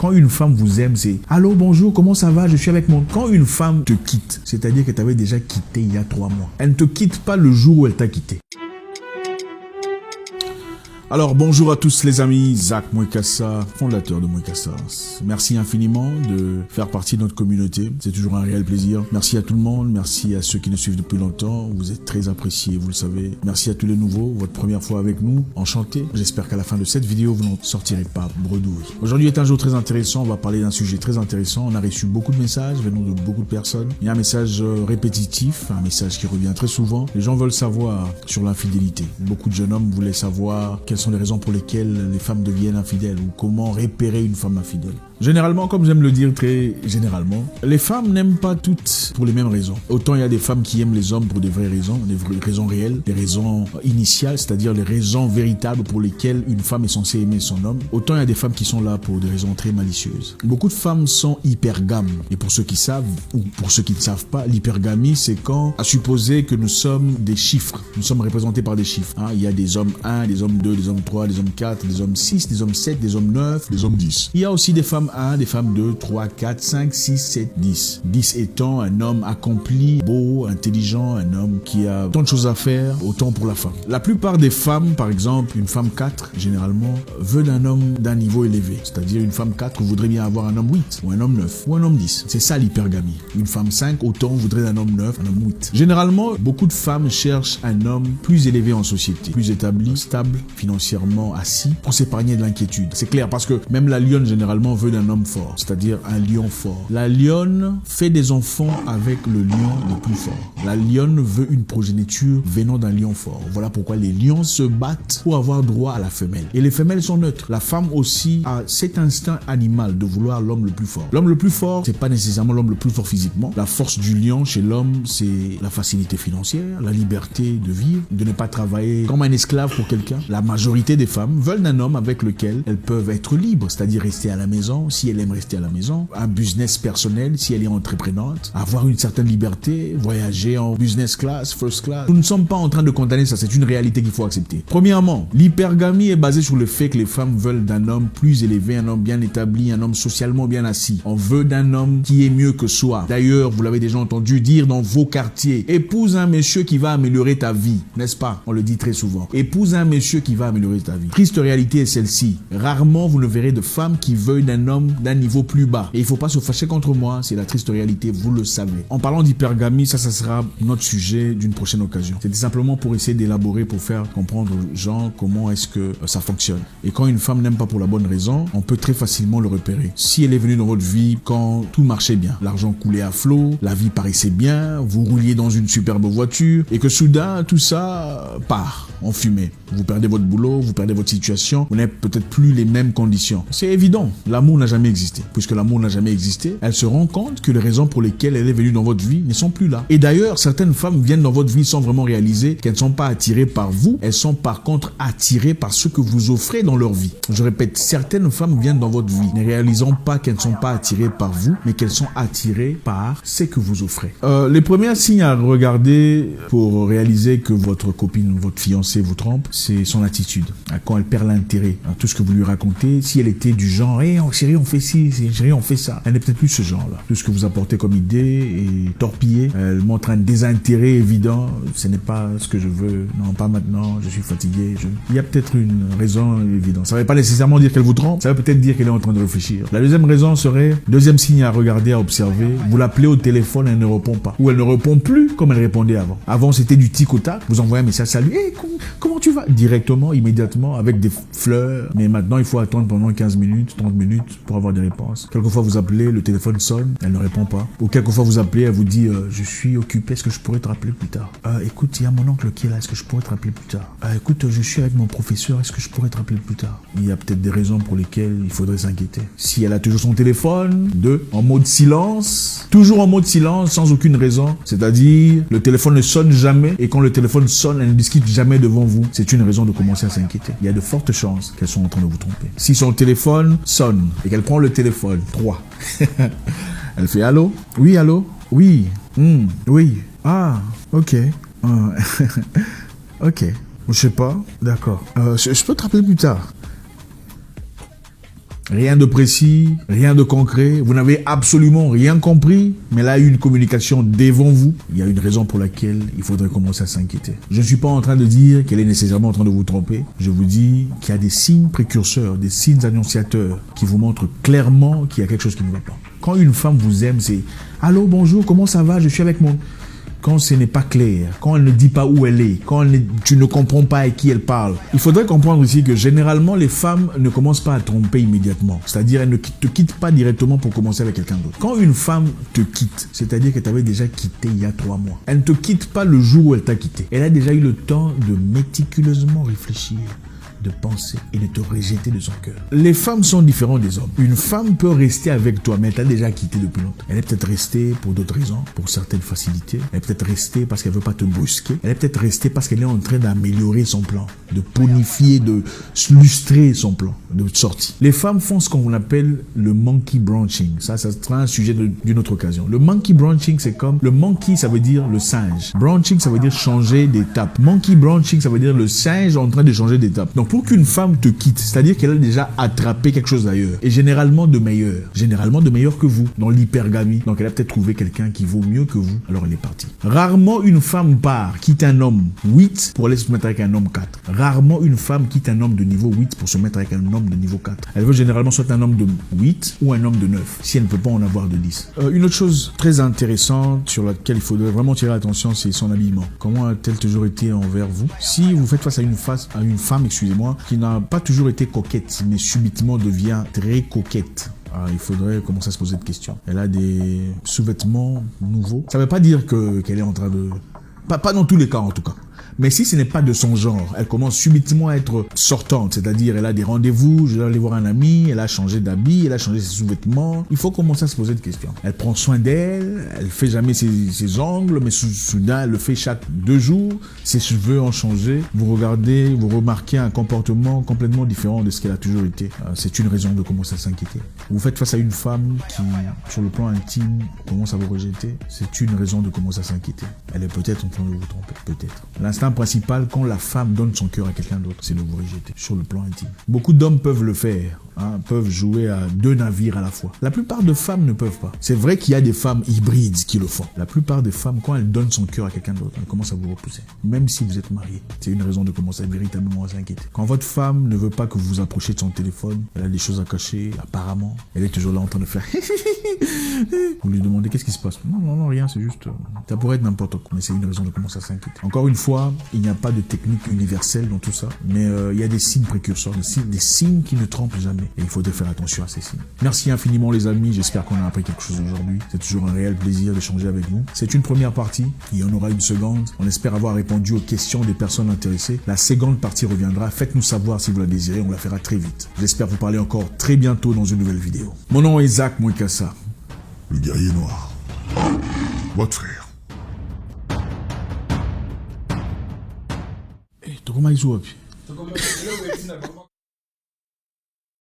Quand une femme vous aime, c'est « Allô, bonjour, comment ça va? Je suis avec mon... » Quand une femme te quitte, c'est-à-dire que tu avais déjà quitté il y a 3 mois. Elle ne te quitte pas le jour où elle t'a quitté. Alors bonjour à tous les amis, Zach Mwekassa, fondateur de Mwekassa. Merci infiniment de faire partie de notre communauté, c'est toujours un réel plaisir. Merci à tout le monde, merci à ceux qui nous suivent depuis longtemps, vous êtes très appréciés, vous le savez. Merci à tous les nouveaux, votre première fois avec nous, enchanté. J'espère qu'à la fin de cette vidéo, vous n'en sortirez pas bredouille. Aujourd'hui est un jour très intéressant, on va parler d'un sujet très intéressant. On a reçu beaucoup de messages venant de beaucoup de personnes. Il y a un message répétitif, un message qui revient très souvent. Les gens veulent savoir sur l'infidélité. Beaucoup de jeunes hommes voulaient savoir quelles sont les raisons pour lesquelles les femmes deviennent infidèles ou comment repérer une femme infidèle. Généralement, comme j'aime le dire très généralement, les femmes n'aiment pas toutes pour les mêmes raisons. Autant il y a des femmes qui aiment les hommes pour des vraies raisons, des raisons réelles, des raisons initiales, c'est-à-dire les raisons véritables pour lesquelles une femme est censée aimer son homme. Autant il y a des femmes qui sont là pour des raisons très malicieuses. Beaucoup de femmes sont hypergames. Et pour ceux qui savent, ou pour ceux qui ne savent pas, l'hypergamie, c'est quand, à supposer que nous sommes des chiffres. Nous sommes représentés par des chiffres. Il y a des hommes 1, des hommes 2, des hommes 3, des hommes 4, des hommes 6, des hommes 7, des hommes 9, des hommes 10. Il y a aussi des femmes 1, des femmes 2, 3, 4, 5, 6, 7, 10. 10 étant un homme accompli, beau, intelligent, un homme qui a tant de choses à faire, autant pour la femme. La plupart des femmes, par exemple, une femme 4, généralement, veut d'un homme d'un niveau élevé. C'est-à-dire une femme 4 voudrait bien avoir un homme 8, ou un homme 9, ou un homme 10. C'est ça l'hypergamie. Une femme 5, autant voudrait d'un homme 9, un homme 8. Généralement, beaucoup de femmes cherchent un homme plus élevé en société, plus établi, stable, financièrement assis, pour s'épargner de l'inquiétude. C'est clair, parce que même la lionne, généralement, veut d'un homme fort, c'est-à-dire un lion fort. La lionne fait des enfants avec le lion le plus fort. La lionne veut une progéniture venant d'un lion fort. Voilà pourquoi les lions se battent pour avoir droit à la femelle. Et les femelles sont neutres. La femme aussi a cet instinct animal de vouloir l'homme le plus fort. L'homme le plus fort, c'est pas nécessairement l'homme le plus fort physiquement. La force du lion chez l'homme, c'est la facilité financière, la liberté de vivre, de ne pas travailler comme un esclave pour quelqu'un. La majorité des femmes veulent d'un homme avec lequel elles peuvent être libres, c'est-à-dire rester à la maison, si elle aime rester à la maison, un business personnel, si elle est entreprenante, avoir une certaine liberté, voyager en business class, first class. Nous ne sommes pas en train de condamner ça, c'est une réalité qu'il faut accepter. Premièrement, l'hypergamie est basée sur le fait que les femmes veulent d'un homme plus élevé, un homme bien établi, un homme socialement bien assis. On veut d'un homme qui est mieux que soi. D'ailleurs, vous l'avez déjà entendu dire dans vos quartiers, épouse un monsieur qui va améliorer ta vie, n'est-ce pas? On le dit très souvent. Épouse un monsieur qui va améliorer ta vie. Triste réalité est celle-ci. Rarement vous ne verrez de femmes qui veulent d'un homme d'un niveau plus bas. Et il ne faut pas se fâcher contre moi, c'est la triste réalité, vous le savez. En parlant d'hypergamie, ça sera notre sujet d'une prochaine occasion. C'était simplement pour essayer d'élaborer, pour faire comprendre aux gens comment est-ce que ça fonctionne. Et quand une femme n'aime pas pour la bonne raison, on peut très facilement le repérer. Si elle est venue dans votre vie quand tout marchait bien, l'argent coulait à flot, la vie paraissait bien, vous rouliez dans une superbe voiture, et que soudain, tout ça part en fumée. Vous perdez votre boulot, vous perdez votre situation, vous n'avez peut-être plus les mêmes conditions. C'est évident, l'amour n'a jamais existé. Puisque l'amour n'a jamais existé, elle se rend compte que les raisons pour lesquelles elle est venue dans votre vie ne sont plus là. Et d'ailleurs, certaines femmes viennent dans votre vie sans vraiment réaliser qu'elles ne sont pas attirées par vous, elles sont par contre attirées par ce que vous offrez dans leur vie. Je répète, certaines femmes viennent dans votre vie, ne réalisant pas qu'elles ne sont pas attirées par vous, mais qu'elles sont attirées par ce que vous offrez. Les premiers signes à regarder pour réaliser que votre copine, votre fiancée vous trompe, c'est son attitude. Quand elle perd l'intérêt à tout ce que vous lui racontez, si elle était du genre, hey, chérie, on fait ci, chérie, on fait ça. Elle n'est peut-être plus ce genre-là. Tout ce que vous apportez comme idée est torpillé. Elle montre un désintérêt évident. Ce n'est pas ce que je veux. Non, pas maintenant. Je suis fatigué. Il y a peut-être une raison évidente. Ça ne veut pas nécessairement dire qu'elle vous trompe. Ça veut peut-être dire qu'elle est en train de réfléchir. La deuxième raison serait, deuxième signe à regarder, à observer. Vous l'appelez au téléphone, elle ne répond pas. Ou elle ne répond plus comme elle répondait avant. Avant, c'était du tic au tac. Vous envoyez un message, salut, hey, comment tu vas? Directement, immédiatement, avec des fleurs. Mais maintenant, il faut attendre pendant 15 minutes, 30 minutes pour avoir des réponses. Quelquefois, vous appelez, le téléphone sonne, elle ne répond pas. Ou quelquefois, vous appelez, elle vous dit, je suis occupé, est-ce que je pourrais te rappeler plus tard? Écoute, il y a mon oncle qui est là, est-ce que je pourrais te rappeler plus tard? Écoute, je suis avec mon professeur, est-ce que je pourrais te rappeler plus tard? Il y a peut-être des raisons pour lesquelles il faudrait s'inquiéter. Si elle a toujours son téléphone, en mode silence, toujours en mode silence, sans aucune raison, c'est-à-dire, le téléphone ne sonne jamais, et quand le téléphone sonne, elle ne discute jamais devant vous, c'est une raison de commencer à s'inquiéter. Il y a de fortes chances qu'elles sont en train de vous tromper. Si son téléphone sonne, et qu'elle prend le téléphone, 3. Elle fait allô? Oui, allô? Oui. Oui. Ah, ok. Ok. Je sais pas. D'accord. Je peux te rappeler plus tard. Rien de précis, rien de concret. Vous n'avez absolument rien compris, mais là, il y a une communication devant vous. Il y a une raison pour laquelle il faudrait commencer à s'inquiéter. Je ne suis pas en train de dire qu'elle est nécessairement en train de vous tromper. Je vous dis qu'il y a des signes précurseurs, des signes annonciateurs qui vous montrent clairement qu'il y a quelque chose qui ne va pas. Quand une femme vous aime, c'est « Allô, bonjour, comment ça va? Je suis avec mon... » Quand ce n'est pas clair, quand elle ne dit pas où elle est, quand tu ne comprends pas à qui elle parle. Il faudrait comprendre ici que généralement, les femmes ne commencent pas à tromper immédiatement. C'est-à-dire, elles ne te quittent pas directement pour commencer avec quelqu'un d'autre. Quand une femme te quitte, c'est-à-dire qu'elle t'avait déjà quitté il y a 3 mois. Elle ne te quitte pas le jour où elle t'a quitté. Elle a déjà eu le temps de méticuleusement réfléchir, de penser et de te rejeter de son cœur. Les femmes sont différentes des hommes. Une femme peut rester avec toi, mais elle t'a déjà quitté depuis longtemps. Elle est peut-être restée pour d'autres raisons, pour certaines facilités. Elle est peut-être restée parce qu'elle veut pas te brusquer. Elle est peut-être restée parce qu'elle est en train d'améliorer son plan, de bonifier, de lustrer son plan de sortie. Les femmes font ce qu'on appelle le monkey branching. Ça sera un sujet d'une autre occasion. Le monkey branching, c'est comme... Le monkey, ça veut dire le singe. Branching, ça veut dire changer d'étape. Monkey branching, ça veut dire le singe en train de changer d'étape. Donc, pour qu'une femme te quitte, c'est-à-dire qu'elle a déjà attrapé quelque chose d'ailleurs, et généralement de meilleur que vous, dans l'hypergamie. Donc elle a peut-être trouvé quelqu'un qui vaut mieux que vous, alors elle est partie. Rarement une femme part, quitte un homme 8 pour aller se mettre avec un homme 4. Rarement une femme quitte un homme de niveau 8 pour se mettre avec un homme de niveau 4. Elle veut généralement soit un homme de 8 ou un homme de 9, si elle ne peut pas en avoir de 10. Une autre chose très intéressante sur laquelle il faudrait vraiment tirer l'attention, c'est son habillement. Comment a-t-elle toujours été envers vous? Si vous faites face à une femme, excusez-moi, qui n'a pas toujours été coquette, mais subitement devient très coquette. Il faudrait commencer à se poser des questions. Elle a des sous-vêtements nouveaux. Ça ne veut pas dire qu'elle est en train de... Pas dans tous les cas en tout cas. Mais si ce n'est pas de son genre, elle commence subitement à être sortante, c'est-à-dire elle a des rendez-vous, je dois aller voir un ami, elle a changé d'habit, elle a changé ses sous-vêtements. Il faut commencer à se poser des questions. Elle prend soin d'elle, elle fait jamais ses ongles, mais soudain elle le fait chaque 2 jours. Ses cheveux ont changé. Vous regardez, vous remarquez un comportement complètement différent de ce qu'elle a toujours été. C'est une raison de commencer à s'inquiéter. Vous faites face à une femme qui, sur le plan intime, commence à vous rejeter. C'est une raison de commencer à s'inquiéter. Elle est peut-être en train de vous tromper, peut-être. L'instinct principal quand la femme donne son cœur à quelqu'un d'autre, c'est de vous rejeter sur le plan intime. Beaucoup d'hommes peuvent le faire, peuvent jouer à 2 navires à la fois. La plupart de femmes ne peuvent pas. C'est vrai qu'il y a des femmes hybrides qui le font. La plupart des femmes, quand elles donnent son cœur à quelqu'un d'autre, elles commencent à vous repousser. Même si vous êtes marié, c'est une raison de commencer véritablement à s'inquiéter. Quand votre femme ne veut pas que vous vous approchiez de son téléphone, elle a des choses à cacher, apparemment, elle est toujours là en train de faire vous lui demandez qu'est-ce qui se passe. Non, rien, c'est juste... Ça pourrait être n'importe quoi, mais c'est une raison de commencer à s'inquiéter. Encore une fois, il n'y a pas de technique universelle dans tout ça, mais il y a des signes précurseurs, des signes qui ne trompent jamais. Et il faudrait faire attention à ces signes. Merci infiniment les amis, j'espère qu'on a appris quelque chose aujourd'hui. C'est toujours un réel plaisir d'échanger avec vous. C'est une première partie, il y en aura une seconde. On espère avoir répondu aux questions des personnes intéressées. La seconde partie reviendra, faites-nous savoir si vous la désirez, on la fera très vite. J'espère vous parler encore très bientôt dans une nouvelle vidéo. Mon nom est Zach Mouekassa, le guerrier noir, votre frère. Toko maizu wapi?